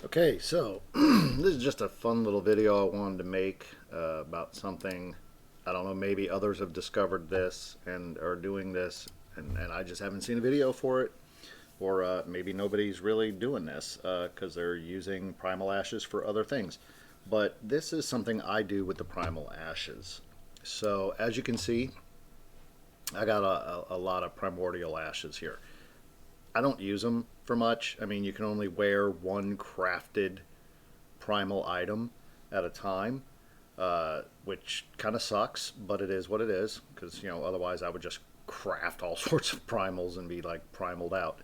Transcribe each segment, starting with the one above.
Okay, so this is just a fun little video I wanted to make about something. I don't know, maybe others have discovered this and are doing this, and I just haven't seen a video for it. Or maybe nobody's really doing this because they're using primal ashes for other things. But this is something I do with the primal ashes. So as you can see, I got a lot of primordial ashes here. I don't use them for much. I mean, you can only wear one crafted primal item at a time, which kind of sucks, but it is what it is. Because otherwise I would just craft all sorts of primals and be like primaled out.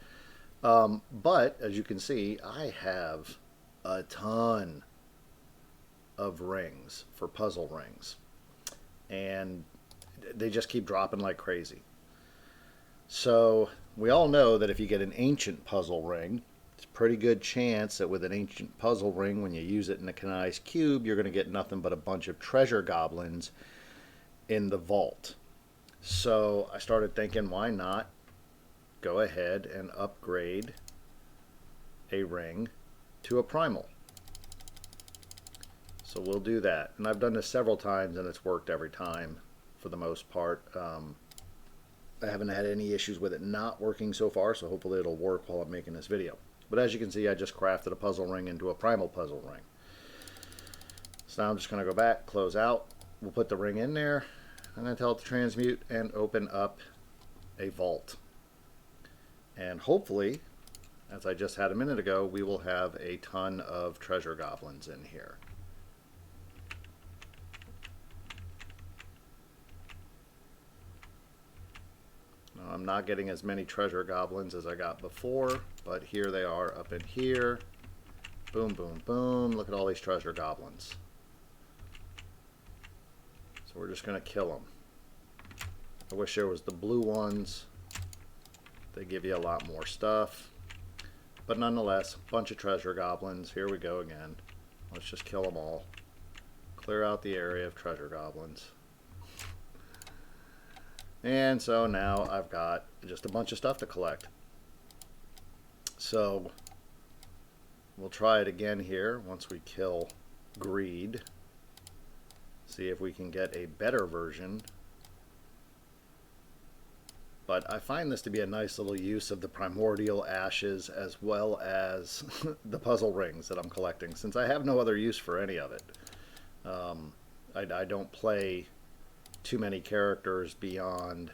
But as you can see, I have a ton of rings for puzzle rings, and they just keep dropping like crazy. So we all know that if you get an ancient puzzle ring, it's a pretty good chance that with an ancient puzzle ring, when you use it in a canized cube, you're going to get nothing but a bunch of treasure goblins in the vault. So I started thinking, why not go ahead and upgrade a ring to a primal? So we'll do that. And I've done this several times and it's worked every time for the most part. I haven't had any issues with it not working so far, so hopefully it'll work while I'm making this video. But as you can see, I just crafted a puzzle ring into a primal puzzle ring. So now I'm just going to go back, close out. We'll put the ring in there. I'm going to tell it to transmute and open up a vault. And hopefully, as I just had a minute ago, we will have a ton of treasure goblins in here. I'm not getting as many treasure goblins as I got before, but here they are up in here. Boom, boom, boom. Look at all these treasure goblins. So we're just going to kill them. I wish there was the blue ones. They give you a lot more stuff. But nonetheless, a bunch of treasure goblins. Here we go again. Let's just kill them all. Clear out the area of treasure goblins. And so now I've got just a bunch of stuff to collect. So we'll try it again here once we kill Greed. See if we can get a better version. But I find this to be a nice little use of the primordial ashes as well as the puzzle rings that I'm collecting, since I have no other use for any of it. I don't play too many characters beyond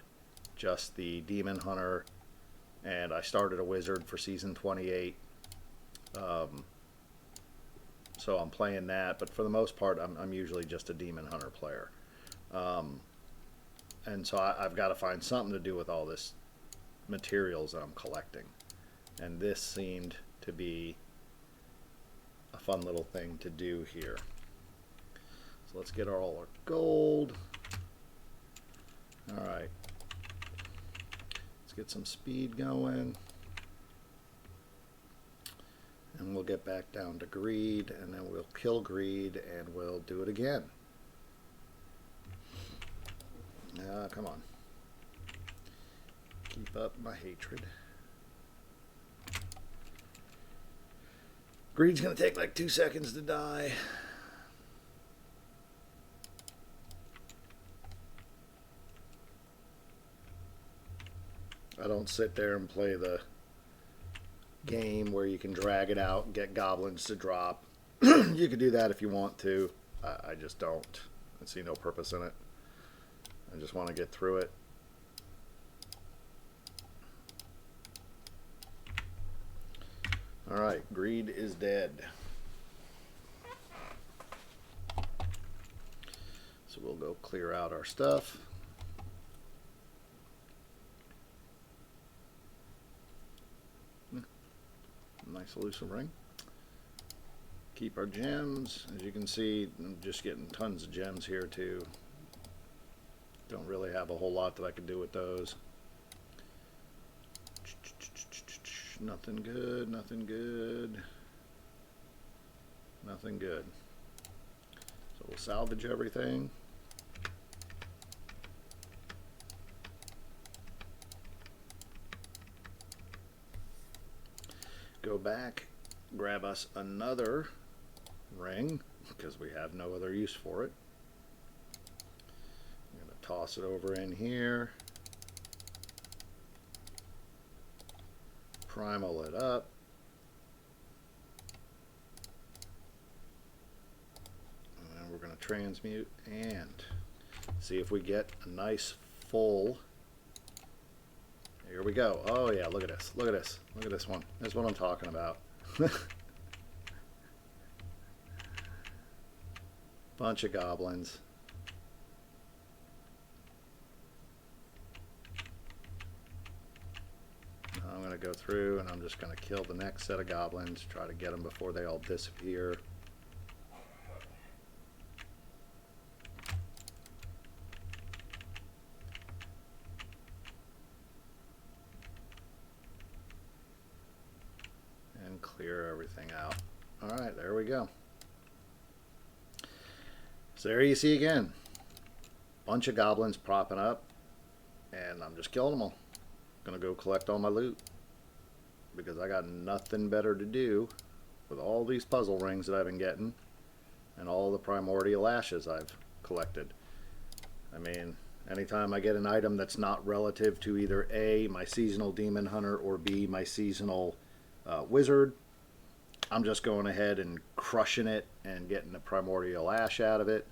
just the demon hunter, and I started a wizard for season 28, so I'm playing that, but for the most part I'm usually just a demon hunter player, and so I've got to find something to do with all this materials that I'm collecting, and this seemed to be a fun little thing to do here. So let's get all our gold. Alright, let's get some speed going, and we'll get back down to Greed, and then we'll kill Greed and we'll do it again. Come on, keep up my hatred. Greed's gonna take like 2 seconds to die. I don't sit there and play the game where you can drag it out and get goblins to drop. You could do that if you want to. I just don't. I see no purpose in it. I just want to get through it. Alright, Greed is dead. So we'll go clear out our stuff. Nice elusive ring. Keep our gems. As you can see, I'm just getting tons of gems here too. Don't really have a whole lot that I could do with those. Nothing good, nothing good. Nothing good. So we'll salvage everything. Go back grab us another ring because we have no other use for it. I'm going to toss it over in here. Primal it up. And then we're going to transmute and see if we get a nice full. Here we go. Oh yeah, look at this. Look at this. Look at this one. That's what I'm talking about. Bunch of goblins. I'm going to go through and I'm just going to kill the next set of goblins, try to get them before they all disappear. And clear everything out. Alright, there we go. So there you see again. Bunch of goblins propping up, and I'm just killing them all. Gonna go collect all my loot because I got nothing better to do with all these puzzle rings that I've been getting and all the primordial ashes I've collected. I mean, anytime I get an item that's not relative to either A, my seasonal demon hunter, or B, my seasonal wizard, I'm just going ahead and crushing it and getting the primordial ash out of it.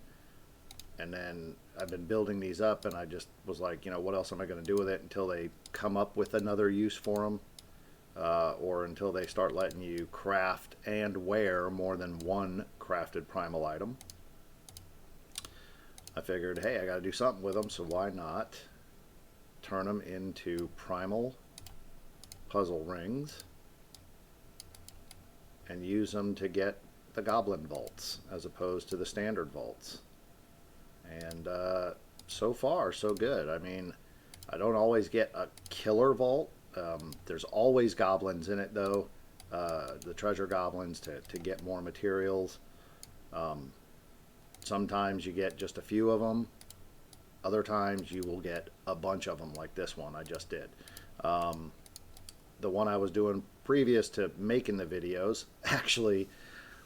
And then I've been building these up, and I just was like, you know, what else am I going to do with it until they come up with another use for them, or until they start letting you craft and wear more than one crafted primal item. I figured, hey, I got to do something with them, so why not turn them into primal puzzle rings and use them to get the goblin vaults as opposed to the standard vaults. And so far, so good. I mean, I don't always get a killer vault. There's always goblins in it, though. The treasure goblins to get more materials. Sometimes you get just a few of them. Other times you will get a bunch of them, like this one I just did. The one I was doing previous to making the videos actually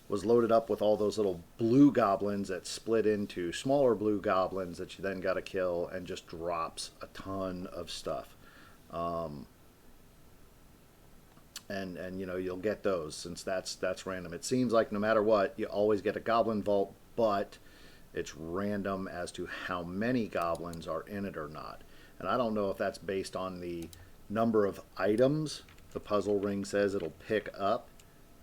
was loaded up with all those little blue goblins that split into smaller blue goblins that you then got to kill, and just drops a ton of stuff. And you know, you'll get those since that's random. It seems like no matter what, you always get a goblin vault, but it's random as to how many goblins are in it or not. And I don't know if that's based on the number of items the puzzle ring says it'll pick up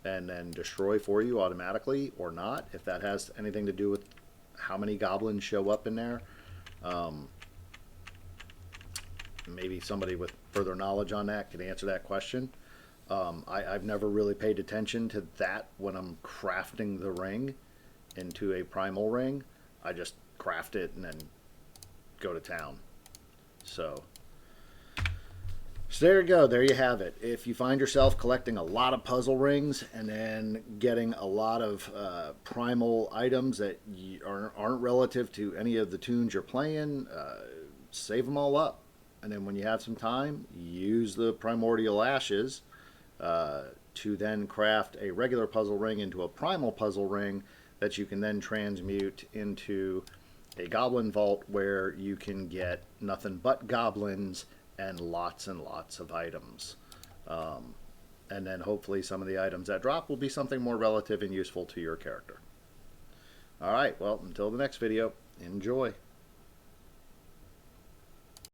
and then destroy for you automatically, or not, if that has anything to do with how many goblins show up in there. Maybe somebody with further knowledge on that can answer that question. I've never really paid attention to that when I'm crafting the ring into a primal ring. I just craft it and then go to town. So there you go. There you have it. If you find yourself collecting a lot of puzzle rings and then getting a lot of primal items that aren't relative to any of the tunes you're playing, save them all up. And then when you have some time, use the primordial ashes to then craft a regular puzzle ring into a primal puzzle ring that you can then transmute into a goblin vault where you can get nothing but goblins and lots of items. And then hopefully some of the items that drop will be something more relative and useful to your character. Alright, well, until the next video, enjoy.